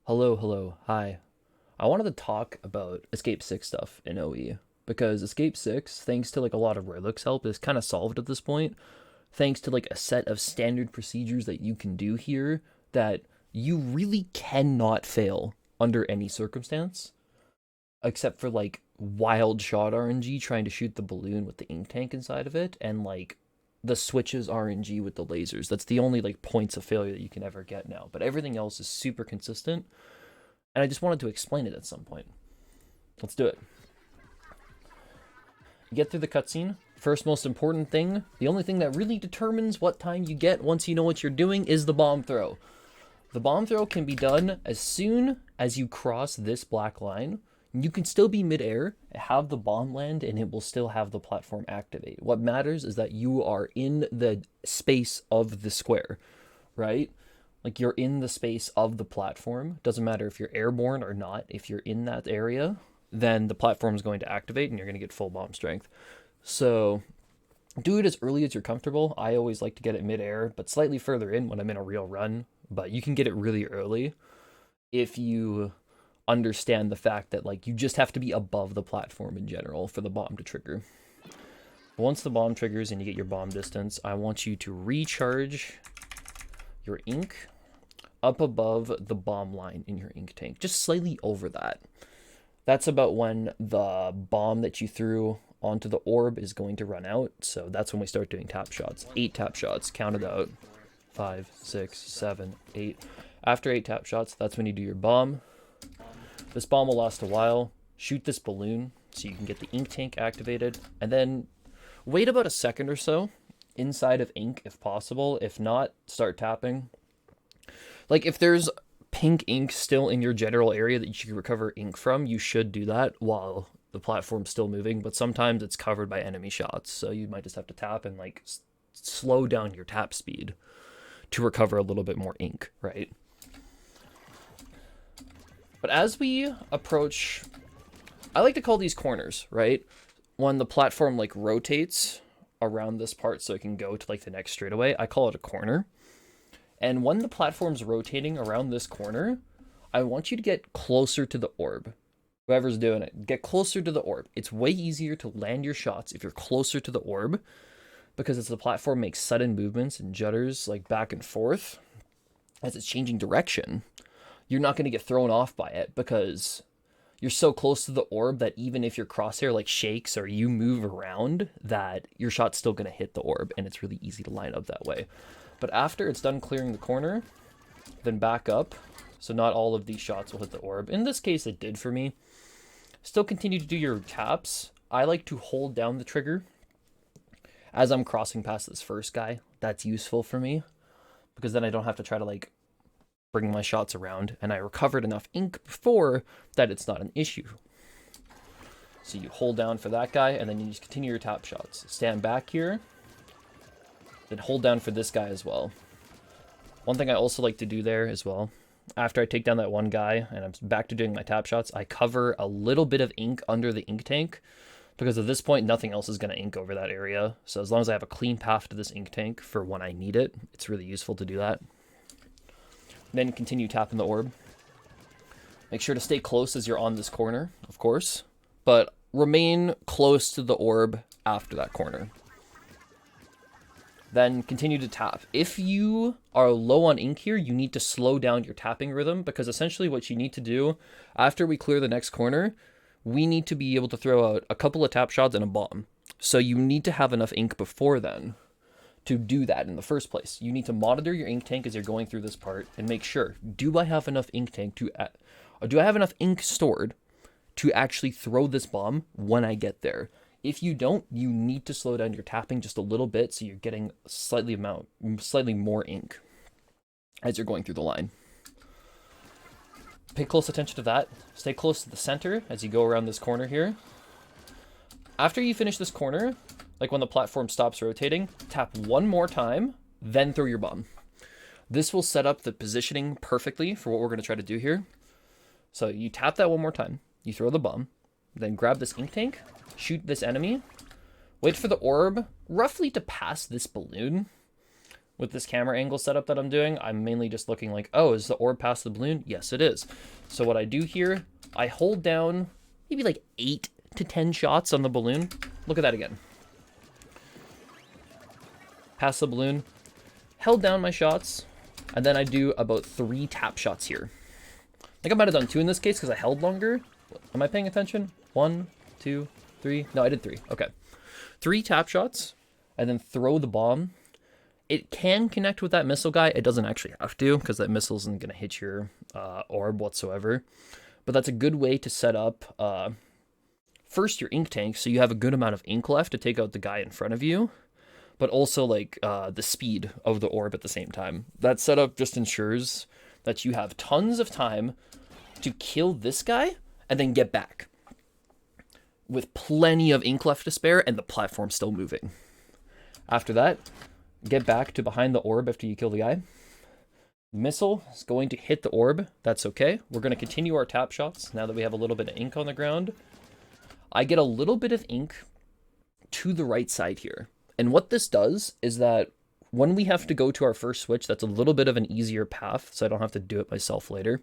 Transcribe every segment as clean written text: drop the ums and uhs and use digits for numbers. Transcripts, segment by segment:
Hello, hi. I wanted to talk about Escape 6 stuff in OE because Escape 6, thanks to like a lot of Rarelick's help, is kind of solved at this point. Thanks to like a set of standard procedures that you can do here that you really cannot fail under any circumstance, except for like wild shot RNG trying to shoot the balloon with the ink tank inside of it, and like the switches RNG with the lasers. That's the only like points of failure that you can ever get now. But everything else is super consistent, and I just wanted to explain it at some point. Let's do it. Get through the cutscene. First most important thing, the only thing that really determines what time you get once you know what you're doing is the bomb throw. The bomb throw can be done as soon as you cross this black line. You can still be midair, have the bomb land, and it will still have the platform activate. What matters is that you are in the space of the square, right? Like you're in the space of the platform. Doesn't matter if you're airborne or not. If you're in that area, then the platform is going to activate and you're going to get full bomb strength. So do it as early as you're comfortable. I always like to get it midair, but slightly further in when I'm in a real run. But you can get it really early if you understand the fact that like you just have to be above the platform in general for the bomb to trigger. Once the bomb triggers and you get your bomb distance, I want you to recharge your ink up above the bomb line in your ink tank, just slightly over that. That's about when the bomb that you threw onto the orb is going to run out. So that's when we start doing tap shots. 8 tap shots, count it out. 5, 6, 7, 8. After 8 tap shots, that's when you do your bomb. This bomb will last a while. Shoot this balloon so you can get the ink tank activated, and then wait about a second or so inside of ink if possible. If not, start tapping. Like if there's pink ink still in your general area that you can recover ink from, you should do that while the platform's still moving, but sometimes it's covered by enemy shots, so you might just have to tap and like slow down your tap speed to recover a little bit more ink, right? But as we approach, I like to call these corners, right? When the platform like rotates around this part so it can go to like the next straightaway, I call it a corner. And when the platform's rotating around this corner, I want you to get closer to the orb. Whoever's doing it, get closer to the orb. It's way easier to land your shots if you're closer to the orb, because as the platform makes sudden movements and jutters like back and forth as it's changing direction, you're not going to get thrown off by it because you're so close to the orb that even if your crosshair like shakes or you move around, that your shot's still going to hit the orb, and it's really easy to line up that way. But after it's done clearing the corner, then back up, so not all of these shots will hit the orb. In this case, it did for me. Still continue to do your taps. I like to hold down the trigger as I'm crossing past this first guy. That's useful for me because then I don't have to try to like bring my shots around, and I recovered enough ink before that it's not an issue. So you hold down for that guy, and then you just continue your tap shots. Stand back here, then hold down for this guy as well. One thing I also like to do there as well, after I take down that one guy and I'm back to doing my tap shots, I cover a little bit of ink under the ink tank, because at this point nothing else is going to ink over that area. So as long as I have a clean path to this ink tank for when I need it, it's really useful to do that. Then continue tapping the orb. Make sure to stay close as you're on this corner, of course, but remain close to the orb after that corner. Then continue to tap. If you are low on ink here, you need to slow down your tapping rhythm, because essentially what you need to do after we clear the next corner, we need to be able to throw out a couple of tap shots and a bomb. So you need to have enough ink before then to do that in the first place. You need to monitor your ink tank as you're going through this part and make sure, do I have enough ink tank to, do I have enough ink stored to actually throw this bomb when I get there? If you don't, you need to slow down your tapping just a little bit so you're getting slightly more ink as you're going through the line. Pay close attention to that. Stay close to the center as you go around this corner here. After you finish this corner, like when the platform stops rotating, tap one more time, then throw your bomb. This will set up the positioning perfectly for what we're going to try to do here. So you tap that one more time, you throw the bomb, then grab this ink tank, shoot this enemy, wait for the orb roughly to pass this balloon, With this camera angle setup that I'm doing, I'm mainly just looking like, oh, is the orb past the balloon? Yes, it is. So what I do here, I hold down maybe like 8 to 10 shots on the balloon. Look at that again. Past the balloon, held down my shots, and then I do about 3 tap shots here. I think I might have done 2 in this case because I held longer. Am I paying attention? 1, 2, 3. No, I did 3. Okay. 3 tap shots, and then throw the bomb. It can connect with that missile guy. It doesn't actually have to, because that missile isn't going to hit your orb whatsoever. But that's a good way to set up, first, your ink tank, so you have a good amount of ink left to take out the guy in front of you, but also, like, the speed of the orb at the same time. That setup just ensures that you have tons of time to kill this guy and then get back, with plenty of ink left to spare and the platform still moving. After that, get back to behind the orb after you kill the guy. Missile is going to hit the orb. That's okay. We're going to continue our tap shots now that we have a little bit of ink on the ground. I get a little bit of ink to the right side here. And what this does is that when we have to go to our first switch, that's a little bit of an easier path, so I don't have to do it myself later.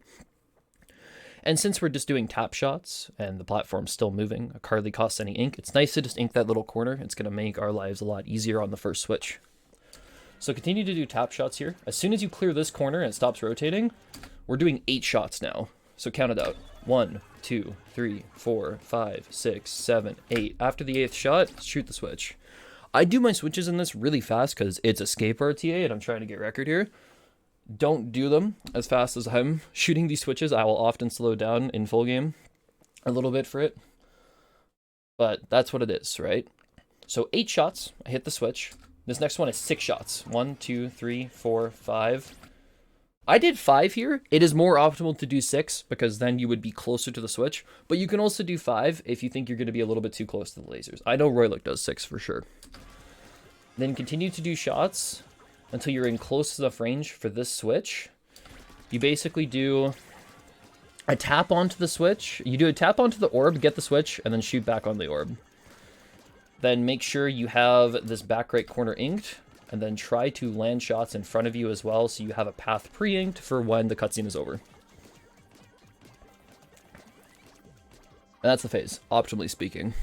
And since we're just doing tap shots and the platform's still moving, it hardly costs any ink, it's nice to just ink that little corner. It's going to make our lives a lot easier on the first switch. So continue to do tap shots here. As soon as you clear this corner and it stops rotating, we're doing 8 shots now. So count it out. 1, 2, 3, 4, 5, 6, 7, 8. After the 8th shot, shoot the switch. I do my switches in this really fast because it's escape RTA and I'm trying to get record here. Don't do them as fast as I'm shooting these switches. I will often slow down in full game a little bit for it. But that's what it is, right? So 8 shots, I hit the switch. This next one is 6 shots. 1, 2, 3, 4, 5. I did 5 here. It is more optimal to do 6 because then you would be closer to the switch. But you can also do 5 if you think you're going to be a little bit too close to the lasers. I know Roylook does 6 for sure. Then continue to do shots until you're in close enough range for this switch. You basically do a tap onto the switch. You do a tap onto the orb, get the switch, and then shoot back on the orb. Then make sure you have this back right corner inked, and then try to land shots in front of you as well, so you have a path pre-inked for when the cutscene is over. And that's the phase, optimally speaking.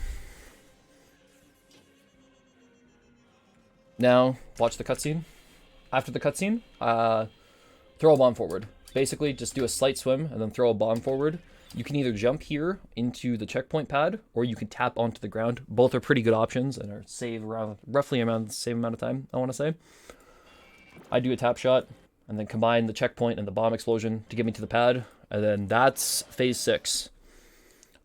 Now, watch the cutscene. After the cutscene, throw a bomb forward. Basically, just do a slight swim and then throw a bomb forward. You can either jump here into the checkpoint pad, or you can tap onto the ground. Both are pretty good options and are save around roughly around the same amount of time, I want to say. I do a tap shot and then combine the checkpoint and the bomb explosion to get me to the pad, and then that's phase 6.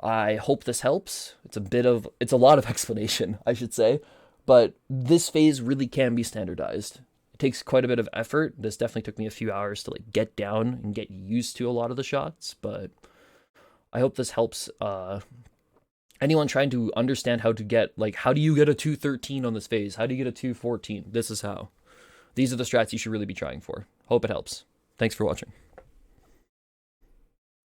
I hope this helps. It's a lot of explanation, I should say, but this phase really can be standardized. It takes quite a bit of effort. This definitely took me a few hours to like get down and get used to a lot of the shots, but I hope this helps anyone trying to understand how to get, like, how do you get a 213 on this phase? How do you get a 214? This is how. These are the strats you should really be trying for. Hope it helps. Thanks for watching.